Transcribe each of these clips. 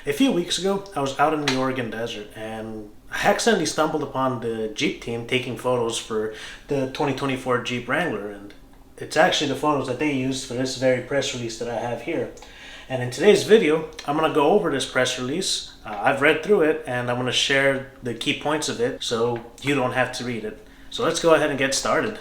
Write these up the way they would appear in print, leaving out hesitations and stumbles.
A few weeks ago, I was out in the Oregon desert and I accidentally stumbled upon the Jeep team taking photos for the 2024 Jeep Wrangler, and it's actually the photos that they used for this very press release that I have here. And in today's video, I'm going to go over this press release. I've read through it and I'm going to share the key points of it so you don't have to read it. So let's go ahead and get started.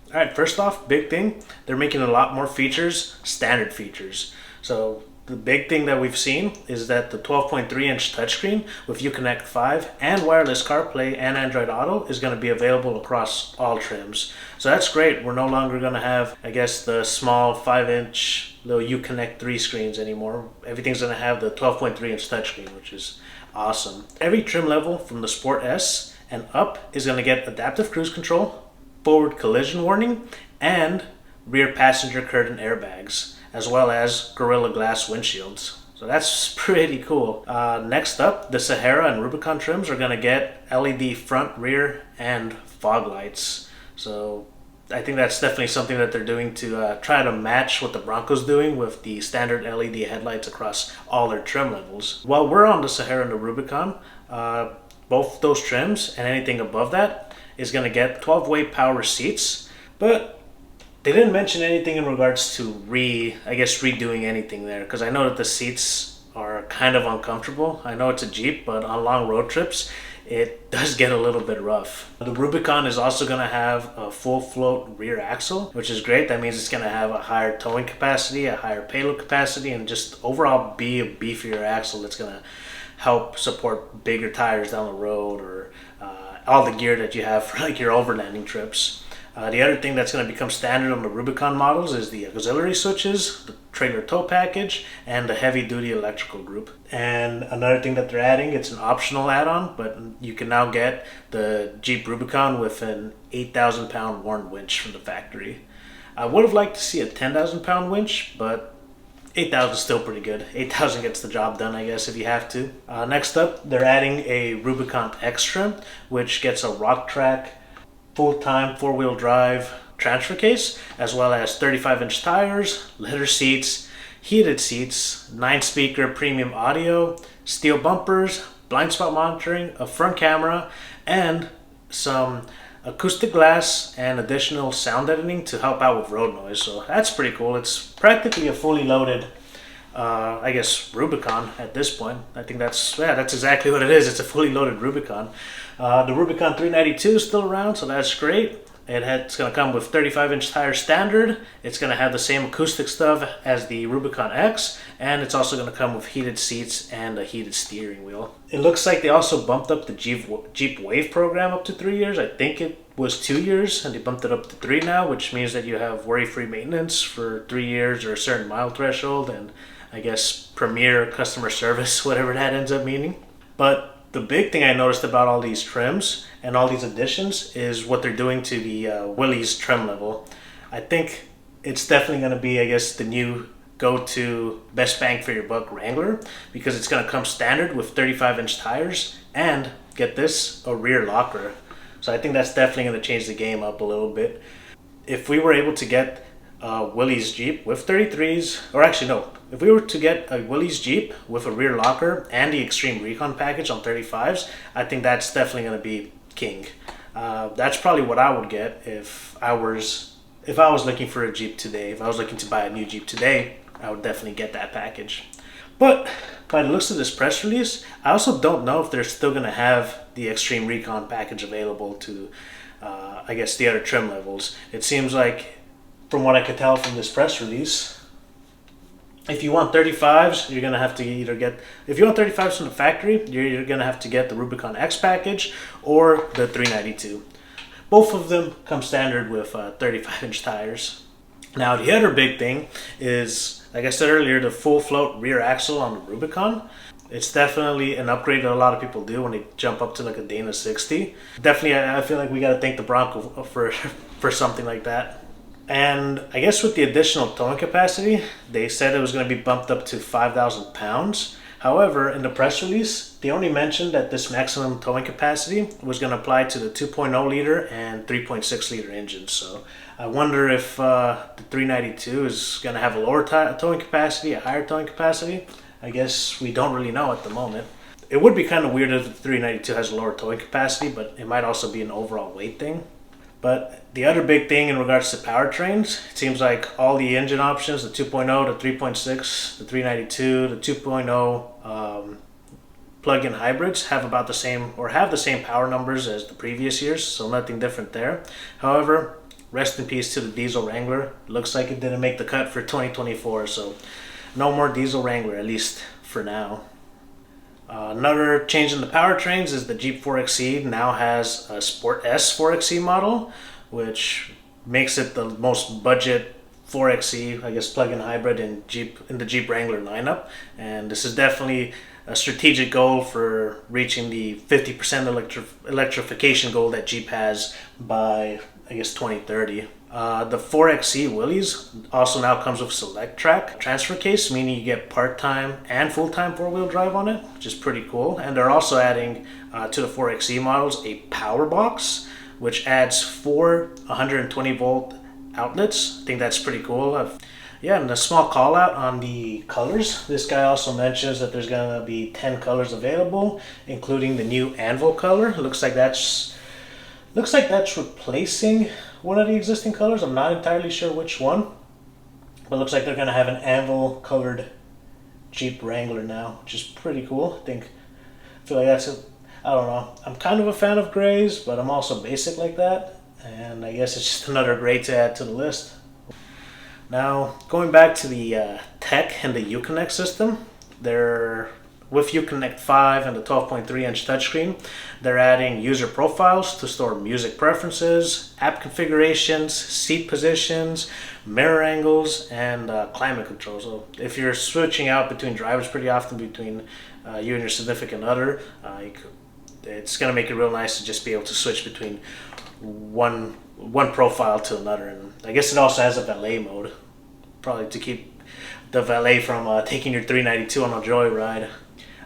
Alright, first off, big thing, they're making a lot more features, standard features. So the big thing that we've seen is that the 12.3-inch touchscreen with UConnect 5 and wireless CarPlay and Android Auto is going to be available across all trims. So that's great. We're no longer going to have, I guess, the small 5-inch little UConnect 3 screens anymore. Everything's going to have the 12.3-inch touchscreen, which is awesome. Every trim level from the Sport S and up is going to get adaptive cruise control, forward collision warning, and rear passenger curtain airbags, as well as Gorilla Glass windshields. So that's pretty cool. Next up, the Sahara and Rubicon trims are going to get LED front, rear, and fog lights. So I think that's definitely something that they're doing to try to match what the Bronco's doing with the standard LED headlights across all their trim levels. While we're on the Sahara and the Rubicon, both those trims and anything above that is going to get 12-way power seats, but they didn't mention anything in regards to redoing anything there, because I know that the seats are kind of uncomfortable. I know it's a Jeep, but on long road trips, it does get a little bit rough. The Rubicon is also going to have a full float rear axle, which is great. That means it's going to have a higher towing capacity, a higher payload capacity, and just overall be a beefier axle that's going to help support bigger tires down the road, or all the gear that you have for like your overlanding trips. The other thing that's going to become standard on the Rubicon models is the auxiliary switches, the trailer tow package, and the heavy-duty electrical group. And another thing that they're adding, it's an optional add-on, but you can now get the Jeep Rubicon with an 8,000-pound worn winch from the factory. I would have liked to see a 10,000-pound winch, but 8,000 is still pretty good. 8,000 gets the job done, I guess, if you have to. Next up, they're adding a Rubicon X trim, which gets a rock track full-time four-wheel drive transfer case, as well as 35-inch tires, leather seats, heated seats, 9-speaker premium audio, steel bumpers, blind spot monitoring, a front camera, and some acoustic glass and additional sound editing to help out with road noise. So that's pretty cool. It's practically a fully loaded Rubicon at this point. I think that's exactly what it is. It's a fully loaded Rubicon. The Rubicon 392 is still around, so that's great. It's going to come with 35-inch tires standard. It's going to have the same acoustic stuff as the Rubicon X, and it's also going to come with heated seats and a heated steering wheel. It looks like they also bumped up the Jeep Wave program up to 3 years. I think it was 2 years, and they bumped it up to 3 now, which means that you have worry-free maintenance for 3 years or a certain mile threshold, and I guess premier customer service, whatever that ends up meaning. But the big thing I noticed about all these trims and all these additions is what they're doing to the Willys trim level. I think it's definitely going to be, I guess, the new go-to best bang for your buck Wrangler, because it's going to come standard with 35-inch tires and, get this, a rear locker. So I think that's definitely going to change the game up a little bit. If we were able to get Willys Jeep with 33s, or actually no, if we were to get a Willys Jeep with a rear locker and the Xtreme Recon package on 35s, I think that's definitely going to be king. That's probably what I would get if I was looking for a Jeep today. If I was looking to buy a new Jeep today, I would definitely get that package. But by the looks of this press release, I also don't know if they're still going to have the Xtreme Recon package available to, the other trim levels. It seems like, from what I could tell from this press release, if you want 35s, you're going to have to if you want 35s from the factory, you're going to have to get the Rubicon X package or the 392. Both of them come standard with 35-inch tires. Now, the other big thing is, like I said earlier, the full float rear axle on the Rubicon. It's definitely an upgrade that a lot of people do when they jump up to like a Dana 60. Definitely, I feel like we got to thank the Bronco for something like that. And I guess with the additional towing capacity, they said it was going to be bumped up to 5,000 pounds. However, in the press release, they only mentioned that this maximum towing capacity was going to apply to the 2.0 liter and 3.6 liter engines. So I wonder if the 392 is going to have a lower towing capacity, a higher towing capacity. I guess we don't really know at the moment. It would be kind of weird if the 392 has a lower towing capacity, but it might also be an overall weight thing. But the other big thing in regards to powertrains, it seems like all the engine options, the 2.0, the 3.6, the 392, the 2.0 plug-in hybrids have about the same, or have the same power numbers as the previous years, so nothing different there. However, rest in peace to the diesel Wrangler. Looks like it didn't make the cut for 2024, so no more diesel Wrangler, at least for now. Another change in the powertrains is the Jeep 4xe now has a Sport S 4xe model, which makes it the most budget 4xe, I guess, plug-in hybrid in the Jeep Wrangler lineup. And this is definitely a strategic goal for reaching the 50% electrification goal that Jeep has by, I guess, 2030. The 4xe Willys also now comes with Select Track transfer case, meaning you get part-time and full-time four-wheel drive on it, which is pretty cool. And they're also adding to the 4xe models a power box, which adds 4 120 volt outlets. I think that's pretty cool. Yeah, and a small call out on the colors. This guy also mentions that there's gonna be 10 colors available, including the new Anvil color. Looks like that's replacing one of the existing colors. I'm not entirely sure which one, but it looks like they're gonna have an Anvil colored Jeep Wrangler now, which is pretty cool. I feel like I don't know. I'm kind of a fan of grays, but I'm also basic like that, and I guess it's just another gray to add to the list. Now, going back to the tech and the UConnect system, with UConnect 5 and the 12.3-inch touchscreen, they're adding user profiles to store music preferences, app configurations, seat positions, mirror angles, and climate control. So if you're switching out between drivers pretty often between you and your significant other, it's going to make it real nice to just be able to switch between one profile to another. And I guess it also has a valet mode, probably to keep the valet from taking your 392 on a joyride.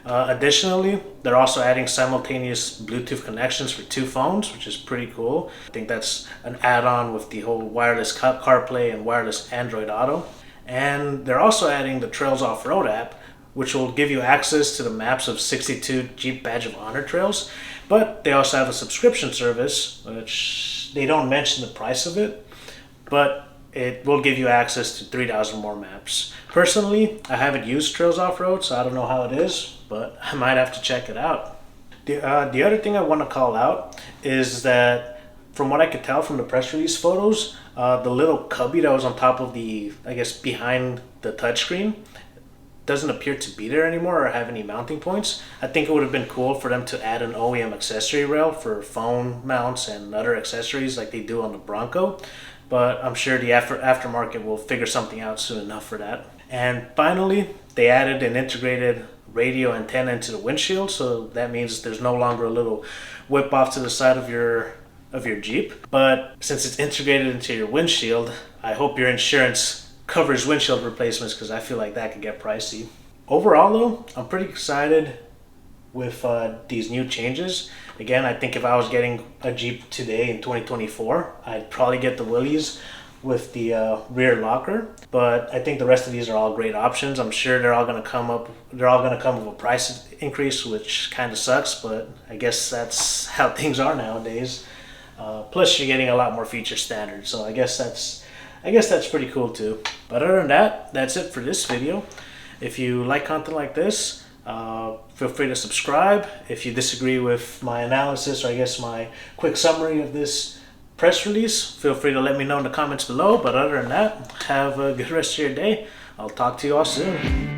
Additionally, they're also adding simultaneous Bluetooth connections for 2 phones, which is pretty cool. I think that's an add-on with the whole wireless CarPlay and wireless Android Auto. And they're also adding the Trails Off-Road app, which will give you access to the maps of 62 Jeep Badge of Honor trails. But they also have a subscription service, which they don't mention the price of it, but it will give you access to 3,000 more maps. Personally, I haven't used Trails Off-Road, so I don't know how it is, but I might have to check it out. The other thing I want to call out is that, from what I could tell from the press release photos, the little cubby that was on top of the, I guess, behind the touchscreen doesn't appear to be there anymore or have any mounting points. I think it would have been cool for them to add an OEM accessory rail for phone mounts and other accessories like they do on the Bronco, but I'm sure the aftermarket will figure something out soon enough for that. And finally, they added an integrated radio antenna into the windshield, so that means there's no longer a little whip off to the side of your Jeep. But since it's integrated into your windshield, I hope your insurance covers windshield replacements, because I feel like that could get pricey. Overall though, I'm pretty excited with these new changes. Again, I think if I was getting a Jeep today in 2024, I'd probably get the Willys with the rear locker, but I think the rest of these are all great options. I'm sure they're all going to come with a price increase, which kind of sucks, but I guess that's how things are nowadays. Plus you're getting a lot more feature standards, so I guess that's pretty cool too. But other than that, that's it for this video. If you like content like this, feel free to subscribe. If you disagree with my analysis, or I guess my quick summary of this press release, feel free to let me know in the comments below. But other than that, have a good rest of your day. I'll talk to you all soon.